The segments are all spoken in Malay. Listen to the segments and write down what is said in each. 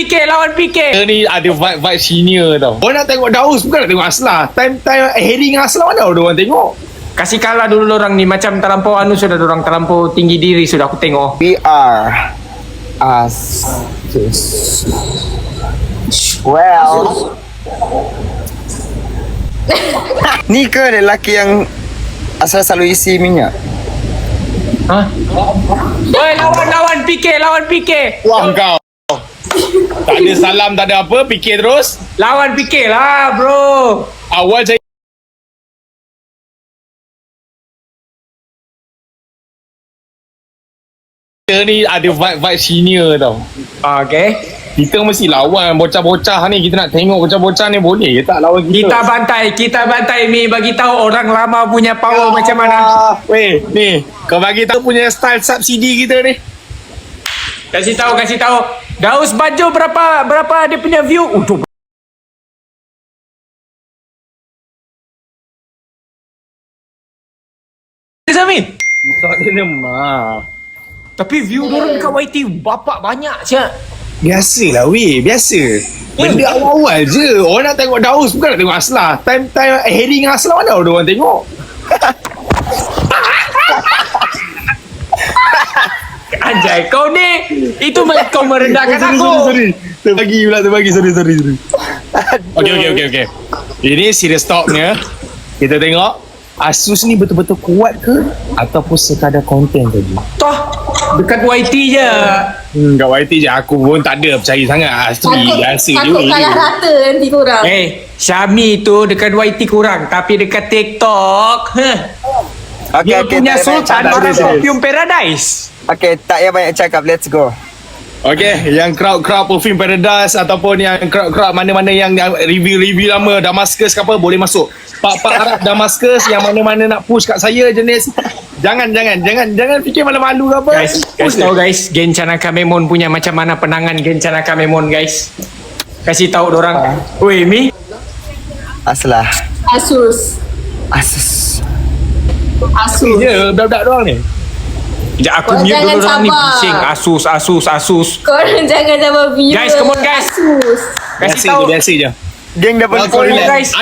PK, lawan PK. Ni ada vibe senior tau. Orang nak tengok Daus bukan nak tengok Aslah. Time Harry dengan Aslah mana ada orang tengok. Kasih kalah dulu orang ni. Macam terlampau sudah orang terlampau tinggi diri sudah aku tengok. We are Asus. Well, ni ke lelaki yang asal selalu isi minyak? Ha? Oi, lawan PK, lawan PK. Wah kau. Tak ada salam, tak ada apa. Fikir terus. Lawan PK lah, bro. Awal saya ni ada vibe senior tau. Okay. Kita mesti lawan bocah-bocah ni. Kita nak tengok bocah-bocah ni boleh ke tak lawan kita? Kita bantai Mi, bagi tahu orang lama punya power macam mana. Weh, ni kau bagi tahu punya style subsidi kita ni. Kasih tahu. Daus Bajo berapa dia punya view? Untuk Zamin. Tak ada lemah. Tapi view diorang dekat YT bapak banyak siap. Biasalah weh, biasa. Benda awal-awal je. Orang nak tengok Daus bukan nak tengok Aslah. Time Harry dengan Aslah mana ada orang tengok. Anjay, kau ni itu kau merendahkan aku. Sorry. Terbagi, sorry. Okay. Ini serious talknya. Kita tengok Asus ni betul-betul kuat ke ataupun sekadar konten saja? Toh dekat YT je. Kat YT je aku pun tak ada percaya sangat. Asli biasa je. Takut kalah rata nanti korang. Syami tu dekat YT kurang, tapi dekat TikTok, dia punya Sultan orang Perfume Paradise. Okay, tak payah banyak cakap, let's go. Okay, yang crowd Perfume Paradise ataupun yang crowd mana-mana yang review lama Damascus ke apa boleh masuk. Pak Arab Damascus yang mana-mana nak push kat saya jenis jangan fikir malu-malu ke apa. Guys tahu guys, Gencana Kamemon punya macam mana penangan Gencana Kamemon guys. Kasih tahu dorang. Woi Mi. Aslah. Asus. Ya, budak-budak doang ni. Sekejap aku Korang mute jangan dulu orang ni sabar. bising. Asus. Korang jangan sama viewer. Guys, come on, guys. Asus. Kasih tahu. Biasa je. Geng double Kau point. relax.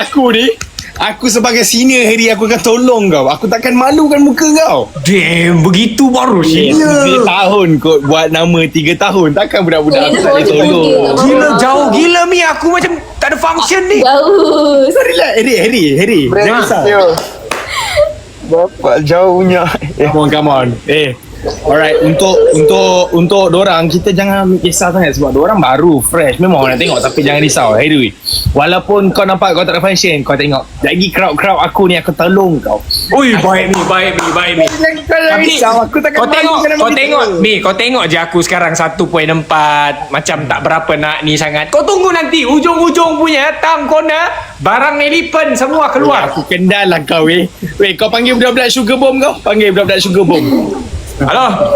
Aku sebagai senior Harry, aku akan tolong kau. Aku takkan malukan muka kau. Damn, begitu baru sih. 3 tahun kot buat nama 3 tahun. Takkan budak-budak aku tak boleh tolong. Gila jauh gila Mi, aku macam tak ada function ni. Jauh. Kau relax Harry. Jangan risau. Bapak jauh punya. Come on. Alright, untuk dorang kita jangan kisah sangat sebab dorang baru fresh. Memang orang nak tengok tapi jangan risau. Hey Dwi. Walaupun kau nampak kau tak ada function, kau tengok lagi crowd aku ni aku tolong kau. Ui, baik Mi. Tapi kau tengok je aku sekarang 1.4 macam tak berapa nak ni sangat. Kau tunggu nanti ujung-ujung punya tang corner barang elephant semua keluar. Aku kendal lah kau weh. Kau panggil budak-budak sugar bomb kau. Panggil budak-budak sugar bomb. Halo.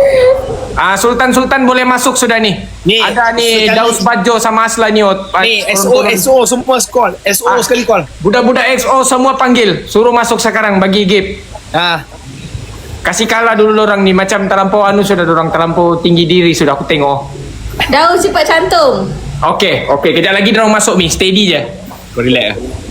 Sultan boleh masuk sudah ni. Ada ni sekali. Daus Bajo sama Asla ni. Ni SO semua call. SO sekali call. Budak-budak XO semua panggil. Suruh masuk sekarang bagi gift. Kasih kalah dulu orang ni. Macam terlampau sudah orang terlampau tinggi diri sudah aku tengok. Daun cepat cantum. Okay. Kejap lagi dia orang masuk Mi. Steady je. Kau relax.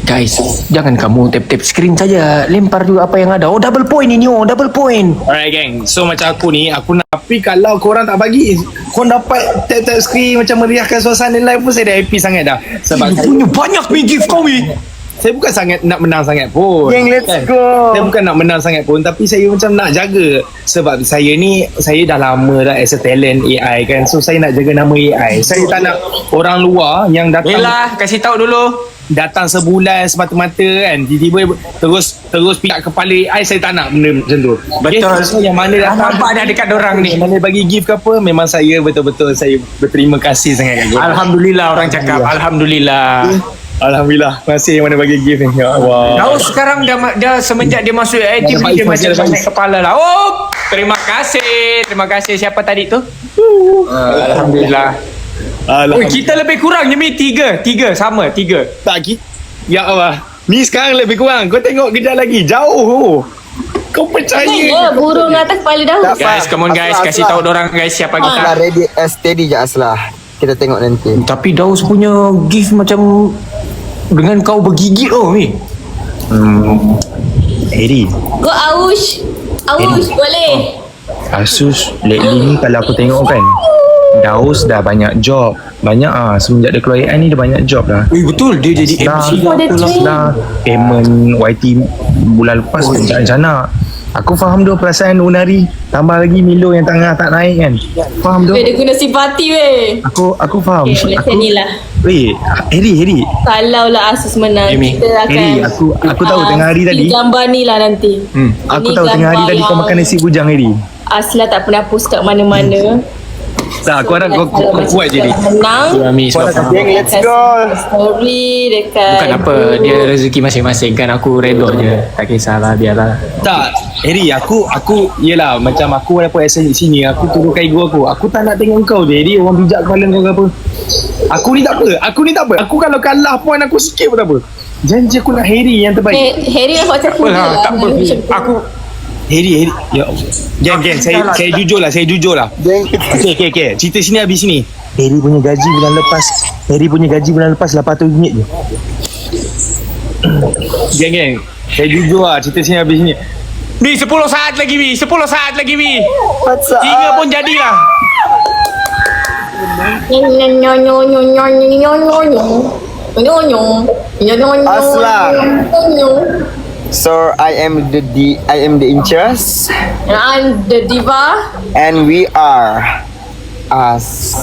Guys, jangan kamu tap-tap screen saja. Lempar juga apa yang ada. Oh, double point ini. Double point. Alright gang. So macam aku ni, aku nak. Tapi kalau korang tak bagi, korang dapat tap-tap screen macam meriahkan suasana live pun saya dah happy sangat dah. Sebab punya banyak Mi gift kau Mi. saya bukan sangat nak menang sangat pun. Gang, let's go. Saya bukan nak menang sangat pun, tapi saya macam nak jaga. Sebab saya dah lama dah as a talent AI kan. So saya nak jaga nama AI. Saya tak nak orang luar yang datang. Yelah, kasih tahu dulu. Datang sebulan semata-mata kan, tiba-tiba terus pihak kepala AI. Saya tak nak benda macam tu. Betul. So yang mana datang Nampak dah dekat dorang ni. yang mana bagi gift ke apa, memang saya betul-betul saya berterima kasih sangat kat korang. Alhamdulillah orang cakap. Alhamdulillah. Alhamdulillah. Terima kasih yang mana bagi gift ni. Ya Allah. Tahu sekarang dia semenjak dia masuk IT dia macam naik kepala lah. Oh, terima kasih. Siapa tadi tu? Alhamdulillah. Oh, kita lebih kurang je Mi. Tiga sama. Tak, ya Allah. Ni sekarang lebih kurang. Kau tengok kejap lagi. Jauh. Kau percaya Ya, burung atas kepala daun. Tak. Guys, come on guys, Aslah, kasih Aslah. tahu orang guys siapa Aslah kita. ready, steady je Aslah. Kita tengok nanti. Tapi Daus punya gift macam dengan kau bergigit Mi. Harry, Go Aush. Aush, boleh. Asus lately ni kalau aku tengok kan, Daus dah banyak job. Banyak semenjak dia keluar AI ni dia banyak job dah. Betul, dia jadi Dah, MC Oh, dia train. dah payment YT bulan lepas rencana. Aku faham dia perasaan Unari. Tambah lagi Milo yang tengah tak naik kan. Faham Weh, dia. dia guna simpati weh. Aku faham. Okay, let's say ni lah. Weh, Harry. Kalau lah Asus menang, Amy. kita akan Harry, aku tahu tengah hari tadi. gambar ni lah nanti. Aku Ini tahu tengah hari gambar tadi kau yang makan nasi bujang Harry. Asla tak pernah post kat mana-mana. Tak, aku harap kau Kalau macam kuat je ni. kita menang, Mi sebab faham. Geng, let's go. story dekat Bukan apa, dia rezeki masing-masing kan. Aku redor je. Tak kisahlah, biarlah. Tak, Harry, aku yelah macam aku walaupun asal sini, aku turunkan ego aku. Aku tak nak tengok kau je, Harry, orang bijak kepala kau ke apa. Aku ni tak apa. Aku kalau kalah point aku sikit pun tak apa. Janji aku nak Harry yang terbaik. Harry yang macam Tak apalah, tak apa. Aku Harry. Ya. Geng, saya jujur lah. Geng kita. Okay. Cerita sini habis sini. Harry punya gaji bulan lepas RM800 je. Geng. Saya jujur lah, cerita sini habis sini. Mi, 10 saat lagi Mi. 10 saat lagi Mi. Pasal 3 pun jadilah. Asla. So I am the interest I'm the diva. and we are us.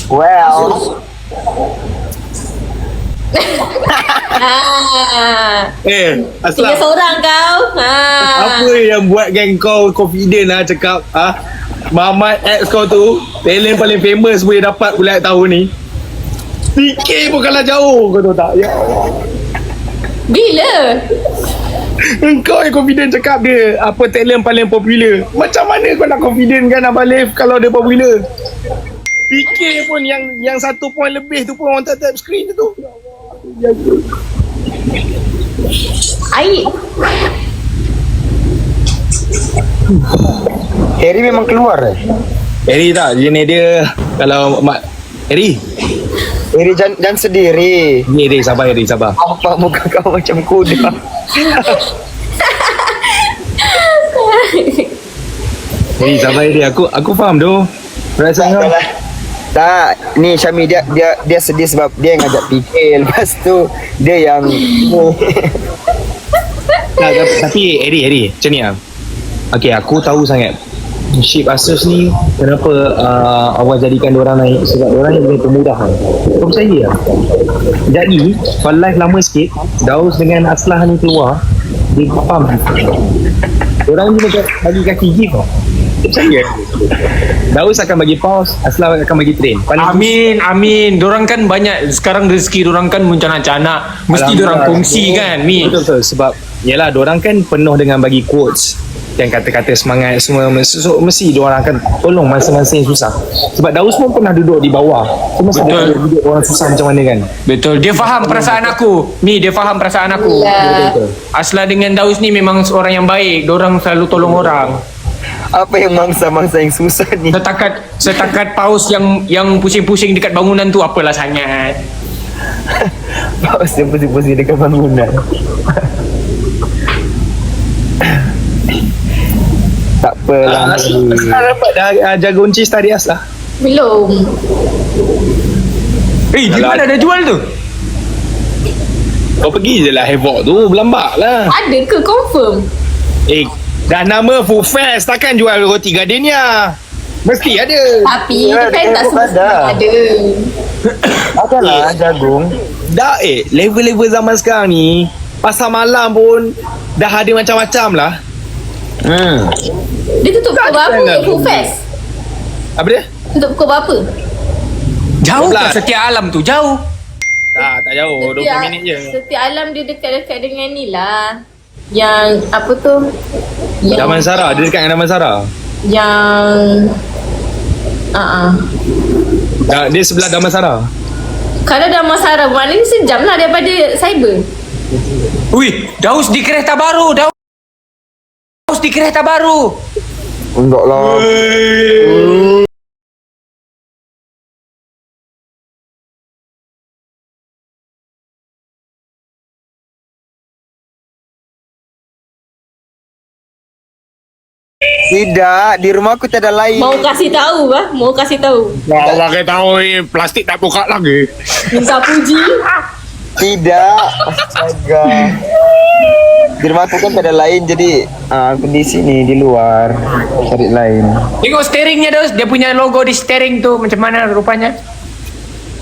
Well, Tinggal Aslam, seorang kau. apa yang buat geng kau confident lah cakap Mamat X kau tu talent paling famous boleh dapat pula tahun ni. Fikir pun kalah jauh, kau tahu tak? Ya Allah. Bila? Engkau yang confident cakap dia apa talent paling popular. Macam mana kau nak confident kan Abang Leif kalau dia popular? Fikir pun yang 1 point lebih tu pun orang tak tap screen tu. Air. Harry memang keluar Harry tak, jenis dia kalau Harry Harry jangan sedih Harry. ni Harry sabar. Apa muka kau macam kuda. Harry sabar Harry, aku faham tu perasaan kau. Tak, ni Syami dia sedih sebab dia yang ngajak fikir. Lepas tu dia yang Tak, tapi Harry macam ni lah. Okay, aku tahu sangat ship Asus ni kenapa awak jadikan diorang naik sebab diorang ni punya kemudahan. Kau percaya lah. Jadi kalau live lama sikit Daus dengan Aslah ni keluar dia pump diorang ni macam bagi kaki gift tau. Kau percaya Daus akan bagi pause, Aslah akan bagi train. Amin. Dorang kan banyak sekarang rezeki dorang kan mencanak-canak. Mesti dorang kongsi kan Mi. Betul sebab yalah diorang kan penuh dengan bagi quotes dan kata-kata semangat semua, so, mesti diorang akan tolong masa-masa yang susah. Sebab Daus pun pernah duduk di bawah. So masa dia duduk orang susah macam mana kan. Betul. Dia faham perasaan aku. Mi, dia faham perasaan aku. Betul. Asla dengan Daus ni memang orang yang baik. Dorang selalu tolong orang. apa yang mangsa-mangsa yang susah ni. Setakat paus yang pusing-pusing dekat bangunan tu apalah sangat. Paus dia pusing-pusing dekat bangunan. Tak apalah. Aslah dapat dah jaga uncis tadi Aslah. Belum. Di mana dah jual tu? Kau pergi je lah Havoc tu, berlambak lah. Ada ke confirm? Dah nama Food Fest, takkan jual roti Gardenia. Mesti ada. Tapi Ya, kan tak dia semua ada. ada. Adalah jagung. Dah level-level zaman sekarang ni pasar malam pun dah ada macam-macam lah. Dia tutup pukul berapa Takkan lah. Food Fest? Apa dia? Tutup pukul berapa? Jauh 12. kan Setia Alam tu? Jauh. Tak jauh, 20 minit je. Setiap alam dia dekat-dekat dengan ni lah. Yang apa tu? Yang, Damansara, dia dekat dengan Damansara. Yang Dia sebelah Damansara. kalau dah masalah maknanya sejam lah daripada cyber. Wih, Daus di kereta baru. Daus di kereta baru. Enggak lah. Tidak, di rumahku tak ada lain. Mau kasih tahu bah? Mau kasih tahu. Wah, pakai tahu ni plastik tak buka lagi. Minta puji. Tidak. Astaga. Di rumahku kan tak ada lain, jadi aku di sini di luar cari lain. Tengok steeringnya Daus. Dia punya logo di steering tuh. Macam mana rupanya?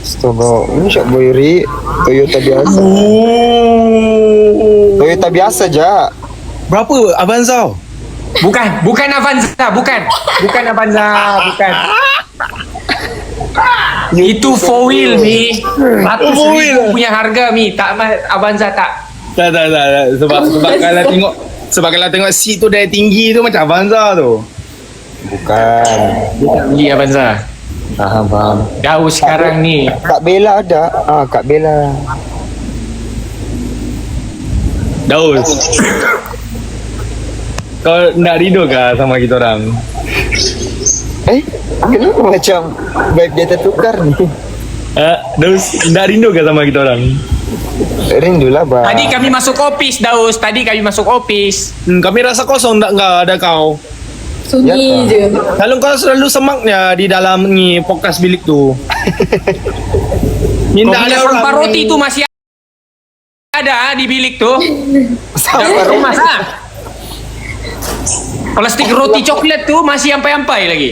Astaga, ini Syok Boyri Toyota biasa. Toyota biasa aja. Berapa Avanza? Bukan Avanza. Bukan Avanza. Bukan. Itu 4 wheel Mi. 100,000 punya harga Mi. Tak Avanza tak. Tak. Sebab kalau tengok seat tu dari tinggi tu macam Avanza tu. Bukan. Beli Avanza. Faham. Daus sekarang ni. Kak Bella ada. Kak Bella. Daus. Kau nak rindu ke sama kita orang? Kenapa macam vibe dia tertukar ni? Daus, nak rindu ke sama kita orang? Rindulah bah. Tadi kami masuk office Daus. Kami rasa kosong tak ada kau. Sunyi je. Kalau kau selalu semaknya di dalam ni podcast bilik tu. Minta ada orang sampah roti tu masih ada di bilik tu. Sampah Rumah sah. Plastik roti coklat tu masih ampai-ampai lagi.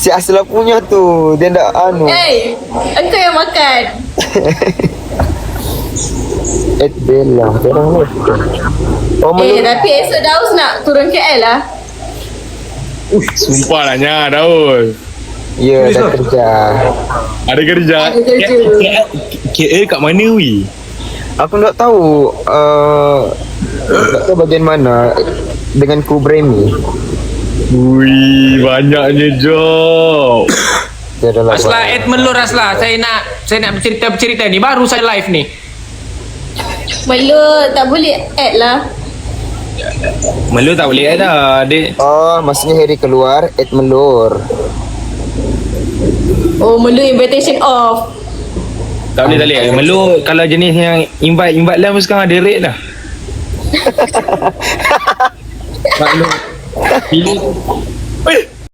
Si Asla punya tu. Dia ndak anu. Engkau yang makan. Bella. Orang ni. Tapi esok Daus nak turun KL lah. Sumpah lah nya Daus. Ya, dah kerja. Ada kerja. Ada kerja. KL kat mana wi? Aku tak tahu tak tahu bagian mana dengan kru Bremi. Wih, banyaknya job. Dia adalah Asla Ed melur Asla. Saya nak bercerita ni. Baru saya live ni. Belum, tak boleh add lah. Melu tak boleh ada. Dia maksudnya Harry keluar, Ed melur. Oh, melu invitation off. tak boleh. Melu kalau jenis yang invite lah sekarang ada rate lah. Maklum. Pilih.